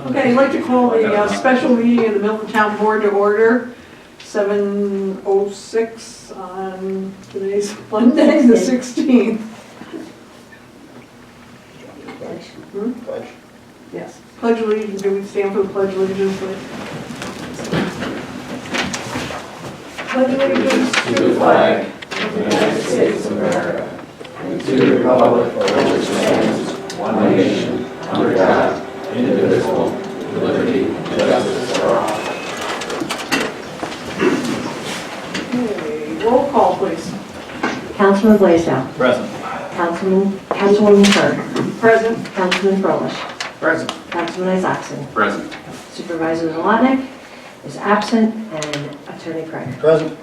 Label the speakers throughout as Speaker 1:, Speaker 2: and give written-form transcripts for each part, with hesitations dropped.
Speaker 1: Okay, I'd like to call a special meeting of the Milton Town Board to order, 7:06 on today's Monday, the 16th.
Speaker 2: Pledge.
Speaker 1: Yes. Pledge allegiance, do we stand for the pledge allegiance, please? Pledge allegiance
Speaker 3: To the flag of the United States of America and to the republic for which it stands, one nation, under God, indivisible, with liberty and justice for all.
Speaker 1: Okay, roll call, please.
Speaker 4: Councilman Blaisdell.
Speaker 2: Present.
Speaker 4: Councilwoman Kerr.
Speaker 1: Present.
Speaker 4: Councilman Froelich.
Speaker 2: Present.
Speaker 4: Councilman Isaacson.
Speaker 3: Present.
Speaker 4: Supervisor Zalotnik is absent, and Attorney Craig.
Speaker 2: Present.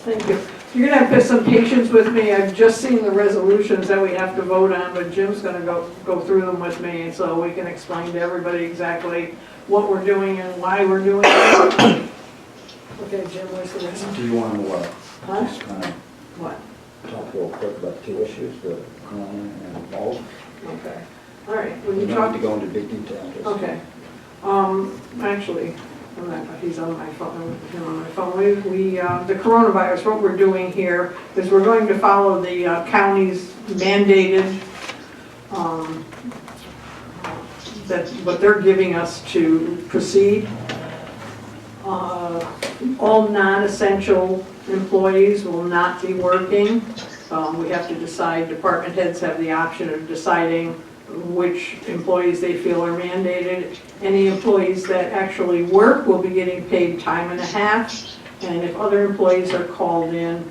Speaker 1: Thank you. You're gonna have to have some patience with me. I've just seen the resolutions that we have to vote on, but Jim's gonna go through them with me so we can explain to everybody exactly what we're doing and why we're doing it. Okay, Jim, where's the resolution?
Speaker 2: Do you want to
Speaker 1: Huh?
Speaker 2: just kind of
Speaker 1: What?
Speaker 2: talk real quick about two issues, the Milton and Milton?
Speaker 1: Okay. All right, when
Speaker 2: We
Speaker 1: you
Speaker 2: don't
Speaker 1: talk.
Speaker 2: have to go into big detail. just-
Speaker 1: Okay. Actually, I'm not, he's on my phone, him on my phone. The coronavirus, what we're doing here is we're going to follow the county's mandated, that what they're giving us to proceed. All non-essential employees will not be working. We have to decide, department heads have the option of deciding which employees they feel are mandated. Any employees that actually work will be getting paid time and a half, and if other employees are called in,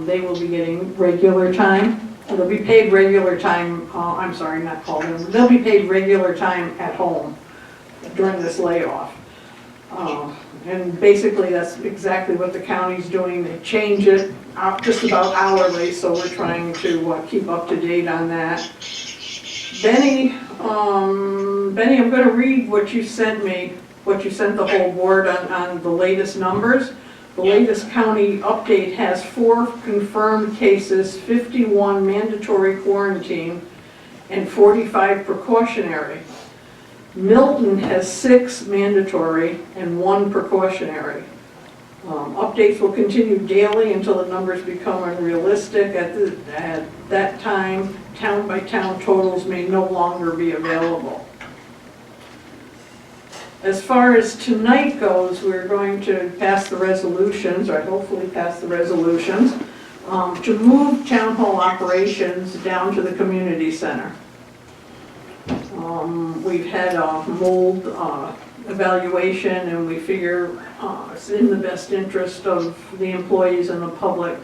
Speaker 1: they will be getting regular time. They'll be paid regular time, I'm sorry, not called in, they'll be paid regular time at home during this layoff. And basically that's exactly what the county's doing. They change it out just about hourly, so we're trying to keep up to date on that. Benny, I'm going to read what you sent me, what you sent the whole board on the latest numbers. The latest county update has 4 confirmed cases, 51 mandatory quarantine, and 45 precautionary. Milton has 6 mandatory and 1 precautionary. Updates will continue daily until the numbers become unrealistic. At that time, town-by-town totals may no longer be available. As far as tonight goes, we're going to pass the resolutions, or hopefully pass the resolutions, to move town hall operations down to the community center. We've had a mold evaluation, and we figure it's in the best interest of the employees and the public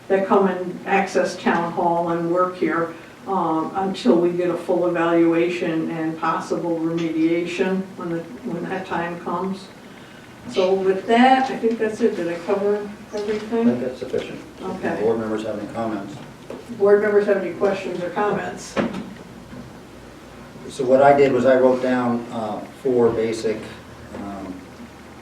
Speaker 1: that come and access town hall and work here until we get a full evaluation and possible remediation when that time comes. So with that, I think that's it. Did I cover
Speaker 2: I
Speaker 1: everything?
Speaker 2: think that's sufficient.
Speaker 1: Okay.
Speaker 2: If board members have any comments?
Speaker 1: Board members have any questions or comments?
Speaker 2: So what I did was I wrote down 4 basic,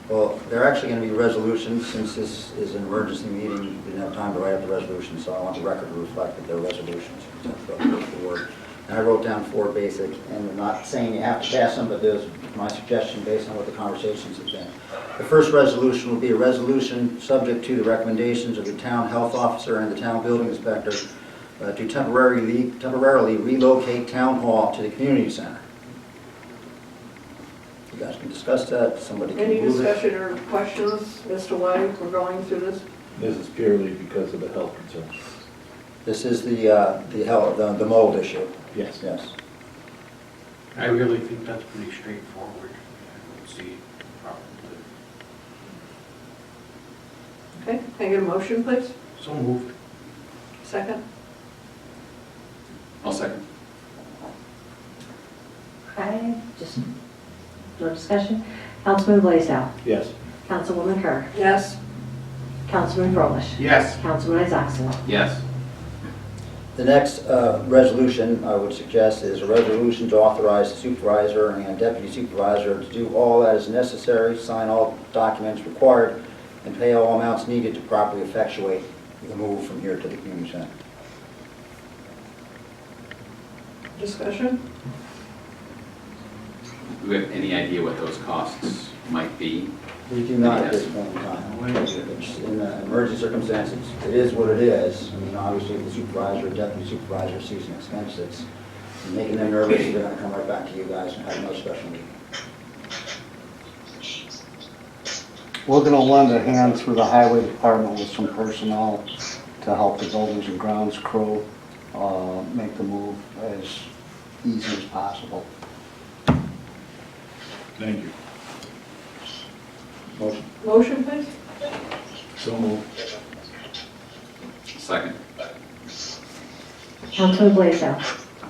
Speaker 2: well, they're actually going to be resolutions. Since this is an emergency meeting, we didn't have time to write up the resolutions, so I want the record to reflect that they're resolutions. And I wrote down 4 basic, and I'm not saying you have to pass them, but there's my suggestion based on what the conversations have been. The first resolution will be a resolution subject to the recommendations of the town health officer and the town building inspector to temporarily relocate town hall to the community center. You guys can discuss that. Somebody can
Speaker 1: Any
Speaker 2: move it.
Speaker 1: discussion or questions as to why we're going through this?
Speaker 5: This is purely because of the health concerns.
Speaker 2: This is the mold issue.
Speaker 5: Yes.
Speaker 2: Yes.
Speaker 6: I really think that's pretty straightforward. I don't see a problem with
Speaker 1: Okay, can I get a motion, please?
Speaker 6: it. So moved.
Speaker 1: Second?
Speaker 3: I'll second.
Speaker 4: Okay, just no discussion. Councilman Blaisdell.
Speaker 5: Yes.
Speaker 4: Councilwoman Kerr.
Speaker 1: Yes.
Speaker 4: Councilman Froelich.
Speaker 6: Yes.
Speaker 4: Councilman Isaacson.
Speaker 3: Yes.
Speaker 2: The next resolution I would suggest is a resolution to authorize the supervisor and deputy supervisor to do all that is necessary, sign all documents required, and pay all amounts needed to properly effectuate the move from here to the community center.
Speaker 1: Discussion?
Speaker 3: Do we have any idea what those costs might be?
Speaker 2: We do not at this point in time. It's in the emergency circumstances, it is what it is. I mean, obviously, if the supervisor, deputy supervisor sees an expense that's making them nervous, they're gonna come right back to you guys and have another special meeting.
Speaker 7: We're gonna lend a hand through the highway department with some personnel to help the buildings and grounds crew make the move as easy as possible.
Speaker 5: Thank you.
Speaker 2: Motion?
Speaker 1: Motion, please?
Speaker 5: So moved.
Speaker 3: Second.
Speaker 4: Councilman Blaisdell.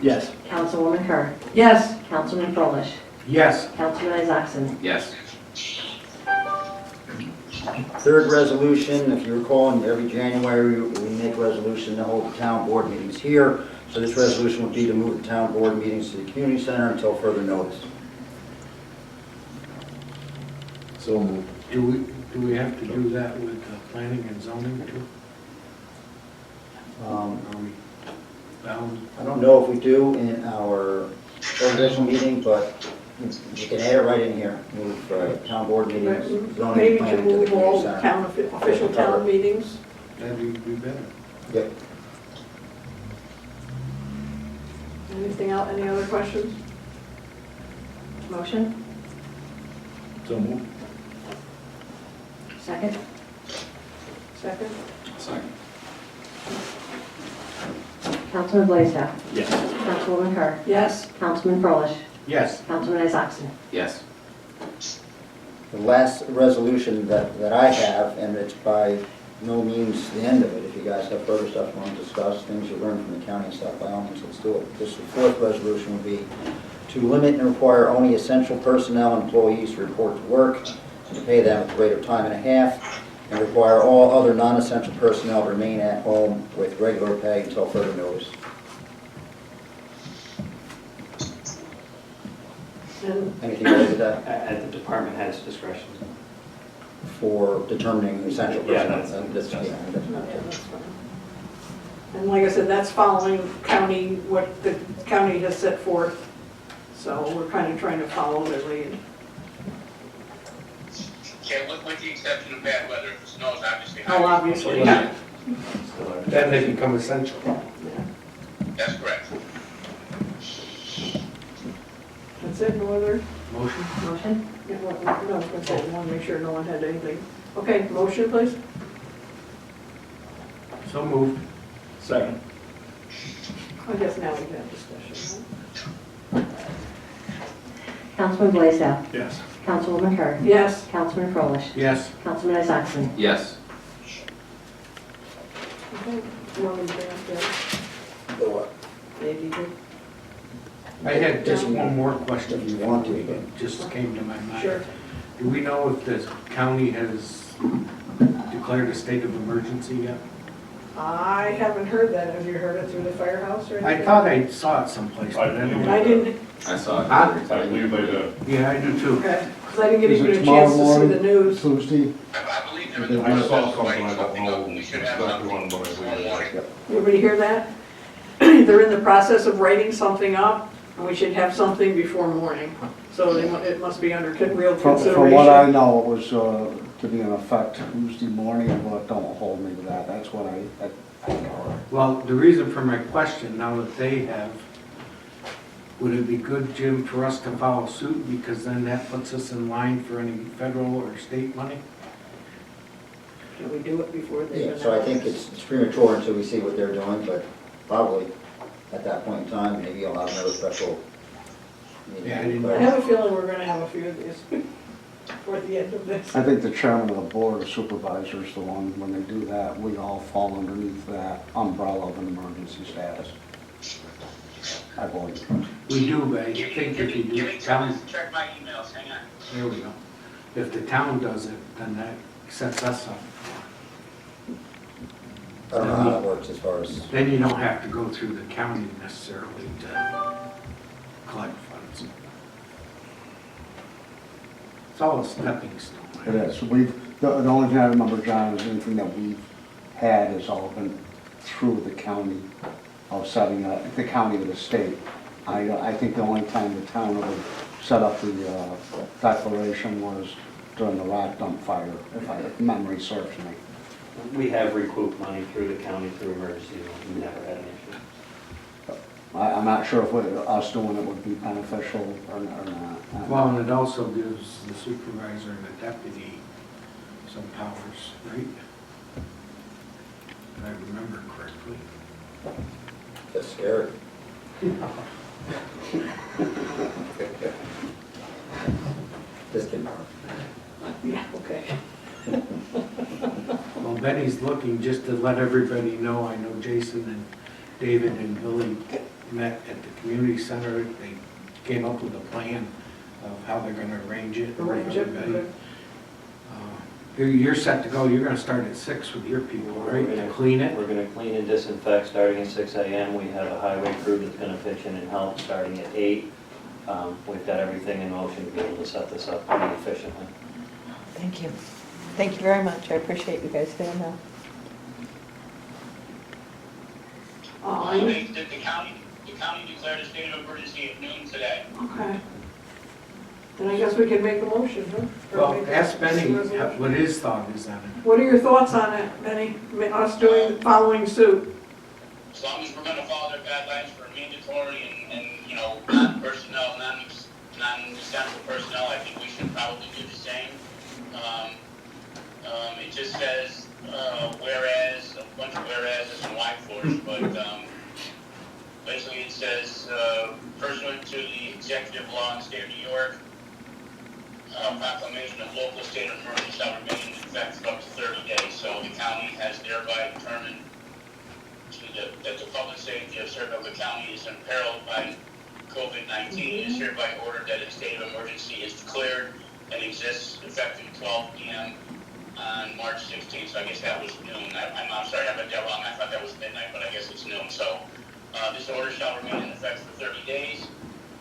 Speaker 5: Yes.
Speaker 4: Councilwoman Kerr.
Speaker 1: Yes.
Speaker 4: Councilman Froelich.
Speaker 6: Yes.
Speaker 4: Councilman Isaacson.
Speaker 3: Yes.
Speaker 2: Third resolution, if you recall, in every January, we make a resolution to hold the town board meetings here. So this resolution would be to move the town board meetings to the community center until further notice.
Speaker 5: So moved.
Speaker 6: Do we have to do that with planning and zoning too? Are we bound?
Speaker 2: I don't know if we do in our organizational meeting, but you can add it right in here. Move town board meetings, zoning,
Speaker 1: Maybe to
Speaker 2: planning to the
Speaker 1: move all
Speaker 2: community center.
Speaker 1: town, official town meetings.
Speaker 6: That'd be better.
Speaker 2: Yep.
Speaker 1: Anything else, any other questions?
Speaker 4: Motion?
Speaker 5: So moved.
Speaker 4: Second?
Speaker 1: Second?
Speaker 3: Second.
Speaker 4: Councilman Blaisdell.
Speaker 5: Yes.
Speaker 4: Councilwoman Kerr.
Speaker 1: Yes.
Speaker 4: Councilman Froelich.
Speaker 6: Yes.
Speaker 4: Councilman Isaacson.
Speaker 3: Yes.
Speaker 2: The last resolution that I have, and it's by no means the end of it, if you guys have further stuff you want to discuss, things you learned from the county and stuff, by all means, let's do it. This, the fourth resolution would be to limit and require only essential personnel and employees to report to work, and to pay them at the rate of time and a half, and require all other non-essential personnel to remain at home with regular pay until further notice.
Speaker 1: And
Speaker 2: Anything related to that
Speaker 8: At the department head's discretion.
Speaker 2: for determining essential
Speaker 8: Yeah,
Speaker 2: personnel?
Speaker 8: that's-
Speaker 2: yeah, that's not
Speaker 1: yeah, that's fine. And like I said, that's following county, what the county has set forth. So we're kind of trying to follow their lead.
Speaker 9: Yeah, with the exception of bad weather, if it snows, obviously.
Speaker 1: Oh, obviously, yeah.
Speaker 6: Then they become essential.
Speaker 9: That's correct.
Speaker 1: That's it, no other?
Speaker 6: Motion?
Speaker 4: Motion?
Speaker 1: Yeah, well, no, I was gonna say, I want to make sure no one had anything. Okay, motion, please?
Speaker 6: So moved.
Speaker 5: Second.
Speaker 1: I guess now we can have discussion. right?
Speaker 4: Councilman Blaisdell.
Speaker 5: Yes.
Speaker 4: Councilwoman Kerr.
Speaker 1: Yes.
Speaker 4: Councilman Froelich.
Speaker 6: Yes.
Speaker 4: Councilman Isaacson.
Speaker 3: Yes.
Speaker 1: Okay. You want me to bring up the ADD?
Speaker 6: I had just one more question.
Speaker 2: If you want to, but-
Speaker 6: It just came to my mind.
Speaker 1: Sure.
Speaker 6: Do we know if the county has declared a state of emergency yet?
Speaker 1: I haven't heard that. Have you heard it through the firehouse or
Speaker 6: I
Speaker 1: anything?
Speaker 6: thought I saw it someplace, but I don't
Speaker 1: I
Speaker 6: know.
Speaker 1: didn't,
Speaker 3: I saw it.
Speaker 6: Huh?
Speaker 3: I believe they do.
Speaker 6: Yeah, I do too.
Speaker 1: okay, because I didn't get
Speaker 7: Is
Speaker 1: even
Speaker 7: it
Speaker 1: a
Speaker 7: tomorrow
Speaker 1: chance to see
Speaker 7: morning?
Speaker 1: the news.
Speaker 7: Tuesday?
Speaker 9: I believe there was a
Speaker 5: I saw
Speaker 9: process of
Speaker 5: something,
Speaker 9: writing
Speaker 5: I don't
Speaker 9: something
Speaker 5: know
Speaker 9: up, and we should have
Speaker 5: exactly
Speaker 9: something
Speaker 5: what, but I
Speaker 9: tomorrow
Speaker 5: believe
Speaker 9: morning.
Speaker 1: Everybody hear that? They're in the process of writing something up, and we should have something before morning. So it must be under real
Speaker 7: From
Speaker 1: consideration.
Speaker 7: what I know, it was to be in effect Tuesday morning, but don't hold me to that. That's what I know.
Speaker 6: Well, the reason for my question, now that they have, would it be good, Jim, for us to follow suit? Because then that puts us in line for any federal or state money?
Speaker 1: Can we do it before they?
Speaker 2: Yeah, so I think it's premature until we see what they're doing, but probably at that point in time, maybe I'll have another special meeting.
Speaker 6: Yeah, I didn't-
Speaker 1: I have a feeling we're gonna have a few of these toward the end of this.
Speaker 7: I think the chairman of the board of supervisors, the one, when they do that, we all fall underneath that umbrella of an emergency status. I believe.
Speaker 6: We do, but I
Speaker 9: Give
Speaker 6: think
Speaker 9: me
Speaker 6: if you
Speaker 9: 2
Speaker 6: do
Speaker 9: minutes
Speaker 6: town,
Speaker 9: to check my emails, hang on.
Speaker 6: there we go. If the town does it, then that sets us up.
Speaker 2: I don't know how that works as far as,
Speaker 6: Then you don't have to go through the county necessarily to collect funds. It's all a stepping stone.
Speaker 7: It is. The only thing I remember, John, is anything that we've had has all been through the county of setting up, the county or the state I think the only time the town would set up the declaration was during the rock dump fire, if memory serves me.
Speaker 8: We have recouped money through the county through emergency, we never had an issue.
Speaker 7: I'm not sure if us doing it would be beneficial or not.
Speaker 6: Well, and it also gives the supervisor and the deputy some powers, right? If I remember correctly.
Speaker 2: That's scary. Just kidding.
Speaker 1: Yeah, okay.
Speaker 6: Well, Benny's looking, just to let everybody know, I know Jason and David and Billy met at the community center. They came up with a plan of how they're gonna arrange it. for
Speaker 1: Arrange it,
Speaker 6: everybody.
Speaker 1: okay.
Speaker 6: You're set to go, you're gonna start at 6 with your people, right, to clean it?
Speaker 8: We're gonna clean and disinfect starting at 6 a.m. We have a highway crew that's gonna pitch in and help starting at 8. We've got everything in motion to be able to set this up pretty efficiently.
Speaker 10: Thank you. Thank you very much. I appreciate you guys doing that.
Speaker 9: The county declared a state of emergency at noon today.
Speaker 1: Okay. Then I guess we can make a motion, huh? Or
Speaker 6: Well,
Speaker 1: make a
Speaker 6: ask Benny
Speaker 1: resolution.
Speaker 6: what his thought is on it.
Speaker 1: What are your thoughts on it, Benny? Us following suit?
Speaker 9: As long as we're gonna follow their guidelines for mandatory and non-personnel, non-essential personnel, I think we should probably do the same. It just says, whereas, a bunch of whereases and why fors, but, basically it says, pursuant to the executive law in the state of New York, proclamation of local state of emergency shall remain in effect for up to 30 days. So the county has thereby determined that the public safety of the county is imperiled by COVID-19. It is hereby ordered that a state of emergency is declared and exists effective 12 p.m. on March 16th. So I guess that was noon. I'm sorry, I read that wrong. I thought that was midnight, but I guess it's noon. So this order shall remain in effect for 30 days.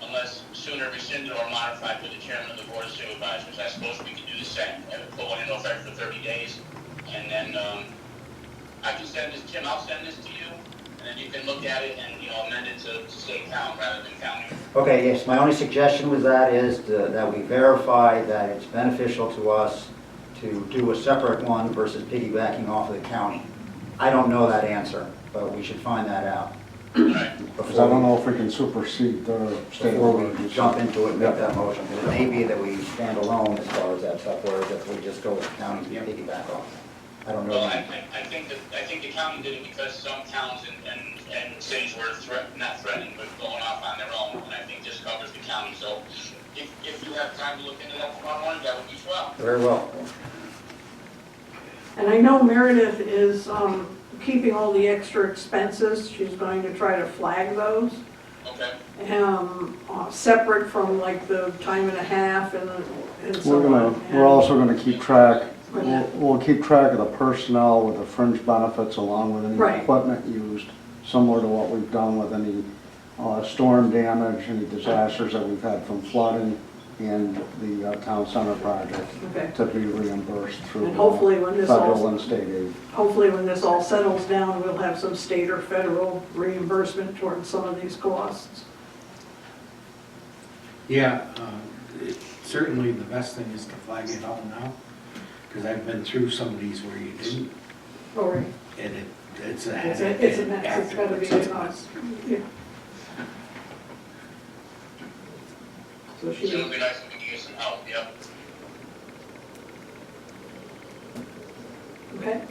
Speaker 9: Unless sooner rescinded or modified by the chairman of the board of supervisors. I suppose we could do the same, and put one in effect for 30 days, and then I can send this, Jim, I'll send this to you, and then you can look at it and, amend it to state town rather than county.
Speaker 2: Okay, yes, my only suggestion with that is that we verify that it's beneficial to us to do a separate one versus piggybacking off of the county. I don't know that answer, but we should find that out.
Speaker 9: Right.
Speaker 7: Because I don't know if we can supersede their state
Speaker 2: Before
Speaker 7: law.
Speaker 2: we jump into it and make that motion, because it may be that we stand alone as far as that stuff, whereas if we just go with the county and piggyback off. I don't know.
Speaker 9: Well, I think the county did it because some towns and cities were not threatening, but going off on their own, and I think this covers the county. So if you have time to look into that tomorrow morning, that would be swell.
Speaker 2: Very well.
Speaker 1: And I know Meredith is keeping all the extra expenses. She's going to try to flag those.
Speaker 9: Okay.
Speaker 1: Separate from like the time and a half and so on.
Speaker 7: We're also gonna keep track, we'll keep track of the personnel with the fringe benefits along with any
Speaker 1: Right.
Speaker 7: equipment used, similar to what we've done with any storm damage, any disasters that we've had from flooding and the town center project
Speaker 1: Okay.
Speaker 7: to be reimbursed through
Speaker 1: And hopefully when this
Speaker 7: federal
Speaker 1: all,
Speaker 7: and state aid.
Speaker 1: hopefully when this all settles down, we'll have some state or federal reimbursement towards some of these costs.
Speaker 6: Yeah, certainly the best thing is to flag it all now, because I've been through some of these where you didn't,
Speaker 1: All right.
Speaker 6: and it's a
Speaker 1: It's
Speaker 6: headache.
Speaker 1: a mess. It's gotta be
Speaker 6: Afterwards,
Speaker 1: a mess. Yeah. So
Speaker 9: It would be nice if we could get some help, yep.
Speaker 1: okay.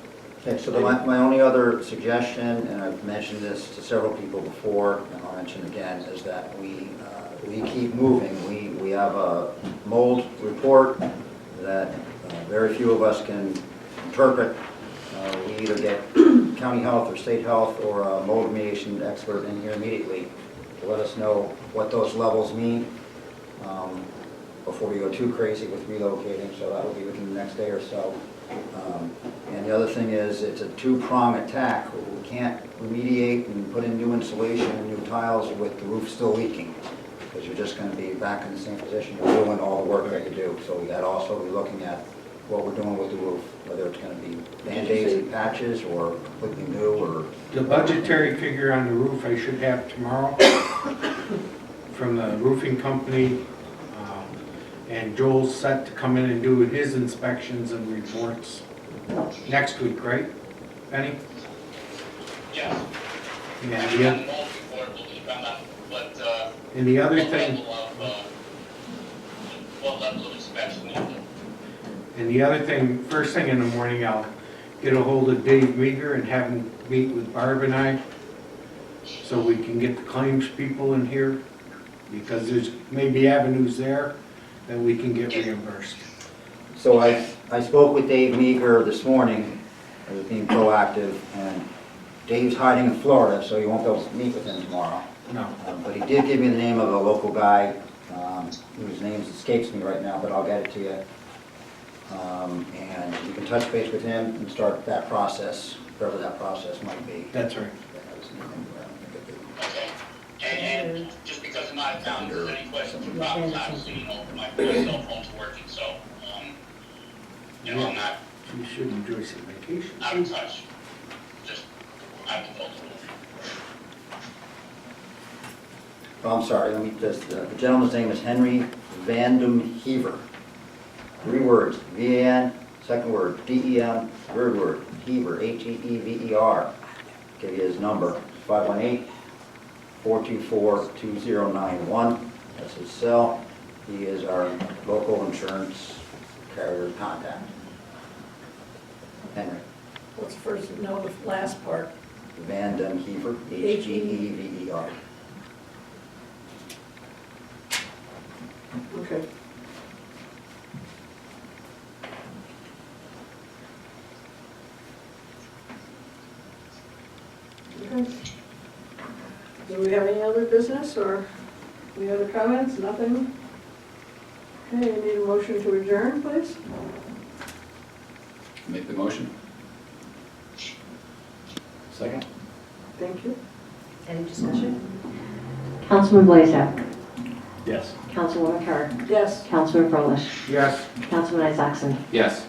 Speaker 2: Okay, so my only other suggestion, and I've mentioned this to several people before, and I'll mention again, is that we keep moving. We have a mold report that very few of us can interpret. We either get county health or state health or a mold remediation expert in here immediately to let us know what those levels mean before we go too crazy with relocating, so that will be within the next day or so. And the other thing is, it's a two-prong attack. We can't remediate and put in new insulation and new tiles with the roof still leaking, because you're just going to be back in the same position. You're doing all the work that you do. So we got to also be looking at what we're doing with the roof, whether it's going to be Band-Aids and patches or completely new or...
Speaker 6: The budgetary figure on the roof I should have tomorrow. from the roofing company. And Joel's set to come in and do his inspections and reports next week, right, Benny?
Speaker 9: Yes.
Speaker 6: And
Speaker 9: I haven't done the mold report, but we found out what,
Speaker 6: and the other
Speaker 9: what
Speaker 6: thing,
Speaker 9: level of, what level of inspection you do.
Speaker 6: and the other thing, first thing in the morning, I'll get a hold of Dave Meager and have him meet with Barb and I, so we can get the claims people in here, because there's maybe avenues there that we can get reimbursed.
Speaker 2: So I spoke with Dave Meager this morning, I was being proactive, and Dave's hiding in Florida, so you won't be able to meet with him tomorrow.
Speaker 6: No.
Speaker 2: But he did give me the name of a local guy, whose name escapes me right now, but I'll get it to you. And you can touch base with him and start that process, whatever that process might be.
Speaker 6: That's right.
Speaker 9: Okay. And just because I'm out of town, if there's any questions or problems, obviously, you know, my cell phone's working, so, you know, I'm not
Speaker 6: You should enjoy some vacation.
Speaker 9: out of touch. Just, I've been told to.
Speaker 2: Oh, I'm sorry, let me just, the gentleman's name is Henry Vandenhever. 3 words, V-A-N, second word, D-E-M, third word, Hever, H-E-E-V-E-R. Give you his number, 518-424-2091. That's his cell. He is our local insurance carrier contact. Henry
Speaker 1: Let's first know the last part.
Speaker 2: Vandenhever, H-E-E-V-E-R.
Speaker 1: Okay. Okay. Do we have any other business or any other comments? Nothing? Okay, we need a motion to adjourn, please.
Speaker 3: Make the motion.
Speaker 5: Second?
Speaker 1: Thank you.
Speaker 4: Any discussion? Councilman Blazak.
Speaker 5: Yes.
Speaker 4: Councilwoman Kerr.
Speaker 1: Yes.
Speaker 4: Councilman Froelich.
Speaker 6: Yes.
Speaker 4: Councilman Isaacson.
Speaker 3: Yes.